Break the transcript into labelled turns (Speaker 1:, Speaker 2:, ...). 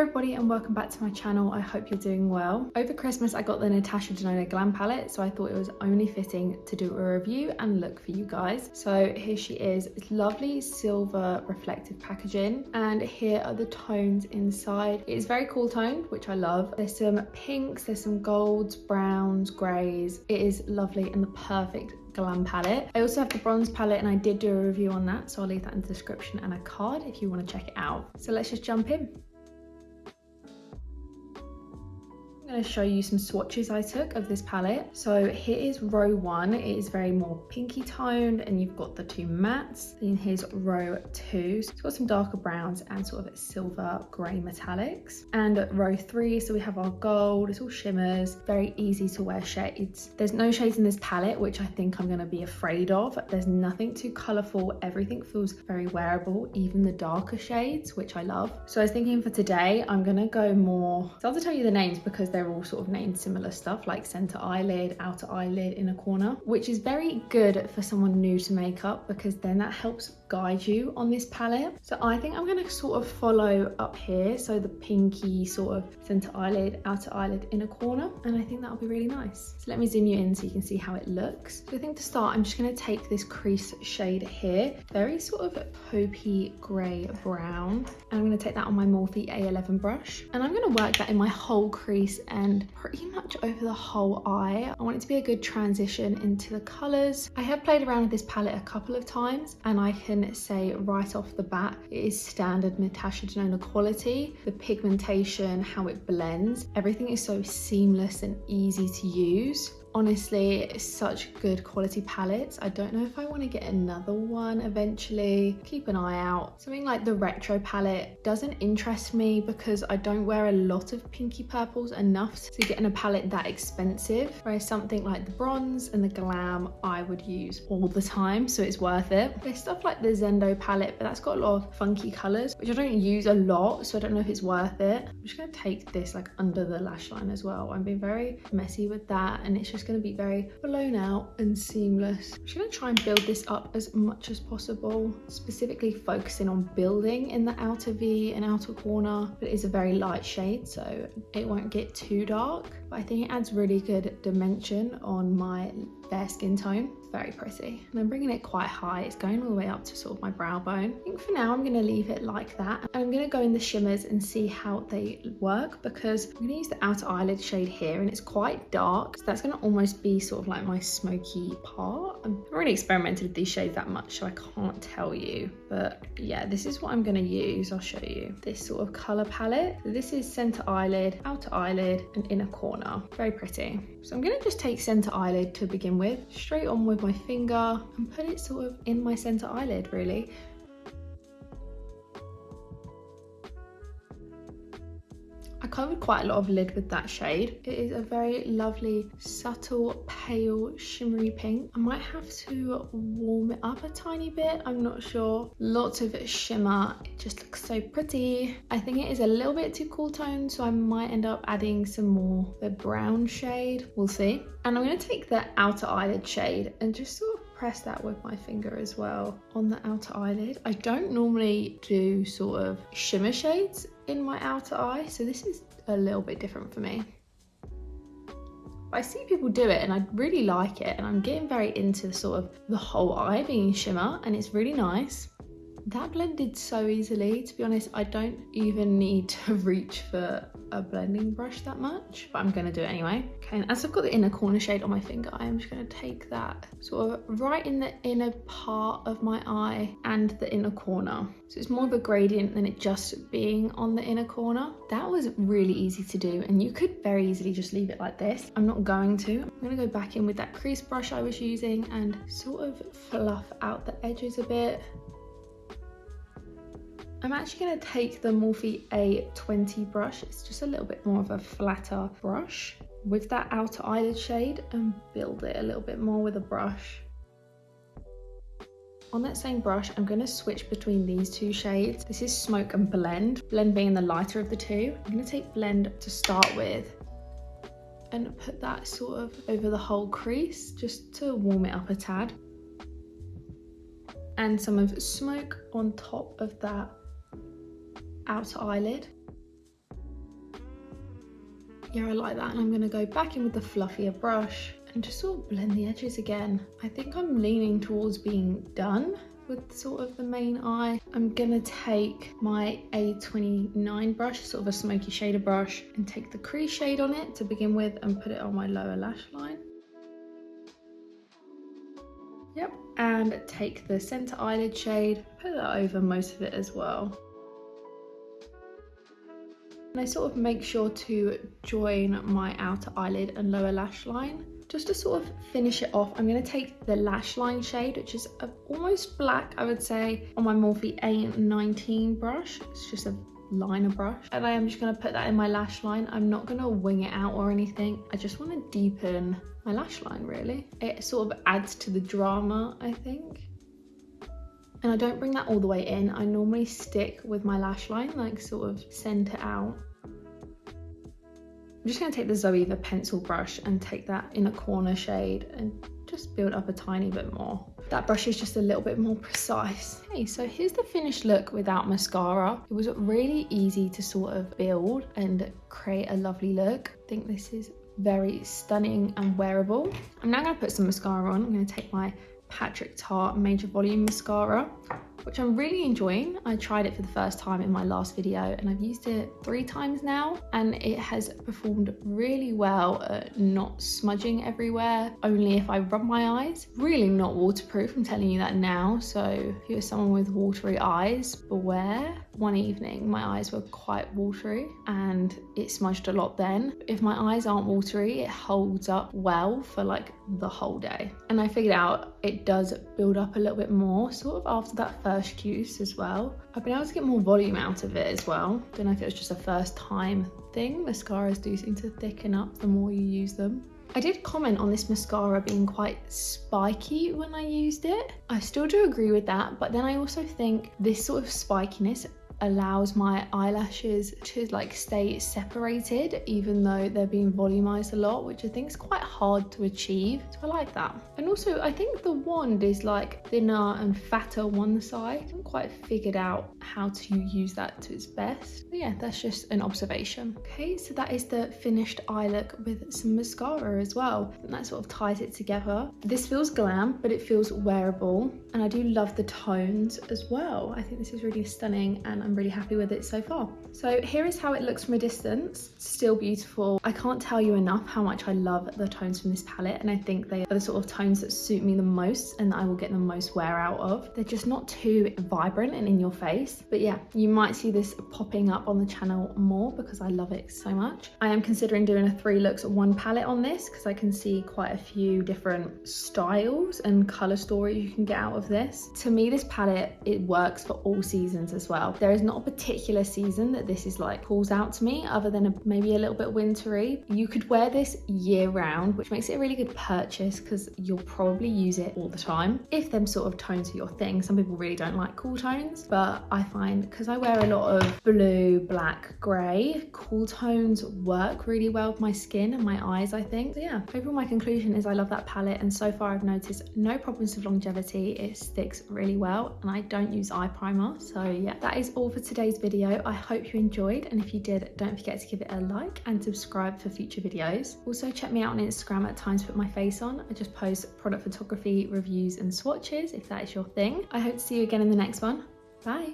Speaker 1: everybody and welcome back to my channel. I hope you're doing well. Over Christmas I got the Natasha Denona Glam palette, so I thought it was only fitting to do a review and look for you guys. So here she is. It's lovely silver reflective packaging, and here are the tones inside. It is very cool toned, which I love. There's some pinks, there's some golds, browns, greys. It is lovely and the perfect glam palette. I also have the bronze palette and I did do a review on that, so I'll leave that in the description and a card if you want to check it out. So let's just jump in. I'm going to show you some swatches I took of this palette. So here is row 1. It is very more pinky toned and you've got the two mattes. Then here's row 2. So it's got some darker browns and sort of silver grey metallics. And row 3, so we have our gold. It's all shimmers, very easy to wear shades. There's no shades in this palette, which I think I'm going to be afraid of. There's nothing too colourful. Everything feels very wearable, even the darker shades, which I love. So I was thinking for today, I'm going to go more, so I'll have to tell you the names because they're all sort of named similar stuff, like center eyelid, outer eyelid, inner corner, which is very good for someone new to makeup because then that helps guide you on this palette. So I think I'm going to sort of follow up here, so the pinky sort of center eyelid, outer eyelid, inner corner, and I think that'll be really nice. So let me zoom you in so you can see how it looks. So I think to start I'm just going to take this crease shade here, very sort of taupey grey brown, and I'm going to take that on my Morphe A11 brush, and I'm going to work that in my whole crease and pretty much over the whole eye. I want it to be a good transition into the colours. I have played around with this palette a couple of times and I can say right off the bat it is standard Natasha Denona quality. The pigmentation, how it blends, everything is so seamless and easy to use. Honestly, it's such good quality palettes. I don't know if I want to get another one eventually. Keep an eye out. Something like the retro palette doesn't interest me because I don't wear a lot of pinky purples enough to get in a palette that expensive. Whereas something like the bronze and the glam I would use all the time, so it's worth it. There's stuff like the Zendo palette, but that's got a lot of funky colours, which I don't use a lot, so I don't know if it's worth it. I'm just going to take this like under the lash line as well. I'm being very messy with that, and it's just going to be very blown out and seamless. I'm just going to try and build this up as much as possible, specifically focusing on building in the outer V and outer corner, but it is a very light shade so it won't get too dark, but I think it adds really good dimension on my fair skin tone. It's very pretty, and I'm bringing it quite high. It's going all the way up to sort of my brow bone. I think for now I'm going to leave it like that, and I'm going to go in the shimmers and see how they work, because I'm going to use the outer eyelid shade here and it's quite dark, so that's going to almost be sort of like my smoky part. I haven't really experimented with these shades that much, so I can't tell you, but yeah, this is what I'm going to use. I'll show you this sort of color palette. So this is center eyelid, outer eyelid, and inner corner. Very pretty. So I'm going to just take center eyelid to begin with, straight on with my finger, and put it sort of in my center eyelid really. I covered quite a lot of lid with that shade. It is a very lovely, subtle, pale, shimmery pink. I might have to warm it up a tiny bit, I'm not sure. Lots of shimmer, it just looks so pretty. I think it is a little bit too cool toned, so I might end up adding some more the brown shade, we'll see. And I'm going to take the outer eyelid shade and just sort of press that with my finger as well on the outer eyelid. I don't normally do sort of shimmer shades in my outer eye, so this is a little bit different for me. I see people do it and I really like it, and I'm getting very into sort of the whole eye being shimmer, and it's really nice. That blended so easily, to be honest. I don't even need to reach for a blending brush that much, but I'm going to do it anyway. Okay, and as I've got the inner corner shade on my finger, I'm just going to take that sort of right in the inner part of my eye and the inner corner. So it's more of a gradient than it just being on the inner corner. That was really easy to do, and you could very easily just leave it like this. I'm not going to. I'm going to go back in with that crease brush I was using and sort of fluff out the edges a bit. I'm actually going to take the Morphe A20 brush. It's just a little bit more of a flatter brush with that outer eyelid shade and build it a little bit more with a brush. On that same brush, I'm going to switch between these two shades. This is Smoke and Blend, Blend being the lighter of the two. I'm going to take Blend to start with and put that sort of over the whole crease just to warm it up a tad. And some of Smoke on top of that outer eyelid. Yeah, I like that. And I'm gonna go back in with the fluffier brush and just sort of blend the edges again. I think I'm leaning towards being done with sort of the main eye. I'm gonna take my A29 brush, sort of a smoky shader brush, and take the crease shade on it to begin with and put it on my lower lash line. Yep, and take the center eyelid shade, put that over most of it as well. And I sort of make sure to join my outer eyelid and lower lash line. Just to sort of finish it off, I'm going to take the lash line shade, which is almost black, I would say, on my Morphe A19 brush. It's just a liner brush. And I am just going to put that in my lash line. I'm not going to wing it out or anything. I just want to deepen my lash line, really. It sort of adds to the drama, I think. And I don't bring that all the way in. I normally stick with my lash line, like sort of center out. I'm just going to take the Zoeva pencil brush and take that inner corner shade and just build up a tiny bit more. That brush is just a little bit more precise. Okay, so here's the finished look without mascara. It was really easy to sort of build and create a lovely look. I think this is very stunning and wearable. I'm now going to put some mascara on. I'm going to take my Patrick Tarte Major Volume Mascara, which I'm really enjoying. I tried it for the first time in my last video and I've used it 3 times now, and it has performed really well at not smudging everywhere, only if I rub my eyes. Really not waterproof, I'm telling you that now, so if you're someone with watery eyes, beware. One evening my eyes were quite watery and it smudged a lot then. If my eyes aren't watery, it holds up well for like the whole day. And I figured out it does build up a little bit more sort of after that first use as well. I've been able to get more volume out of it as well. Don't know if it was just a first time thing. Mascaras do seem to thicken up the more you use them. I did comment on this mascara being quite spiky when I used it. I still do agree with that, but then I also think this sort of spikiness allows my eyelashes to like stay separated even though they're being volumized a lot, which I think is quite hard to achieve, so I like that. And also I think the wand is like thinner and fatter on one side. I haven't quite figured out how to use that to its best, but yeah, that's just an observation. Okay, so that is the finished eye look with some mascara as well, and that sort of ties it together. This feels glam, but it feels wearable, and I do love the tones as well. I think this is really stunning and I'm really happy with it so far. So here is how it looks from a distance. Still beautiful. I can't tell you enough how much I love the tones from this palette, and I think they are the sort of tones that suit me the most and that I will get the most wear out of. They're just not too vibrant and in your face, but yeah, you might see this popping up on the channel more because I love it so much. I am considering doing a 3 looks 1 palette on this because I can see quite a few different styles and color stories you can get out of this. To me, this palette, it works for all seasons as well. There is not a particular season that this is like calls out to me other than maybe a little bit wintry. You could wear this year round, which makes it a really good purchase because you'll probably use it all the time if them sort of tones are your thing. Some people really don't like cool tones, but I find because I wear a lot of blue, black, grey, cool tones work really well with my skin and my eyes, I think. So yeah, overall my conclusion is I love that palette, and so far I've noticed no problems with longevity. It sticks really well and I don't use eye primer. So yeah, that is all for today's video. I hope you enjoyed, and if you did, don't forget to give it a like and subscribe for future videos. Also check me out on Instagram at times to put my face on. I just post product photography, reviews and swatches if that is your thing. I hope to see you again in the next one. Bye.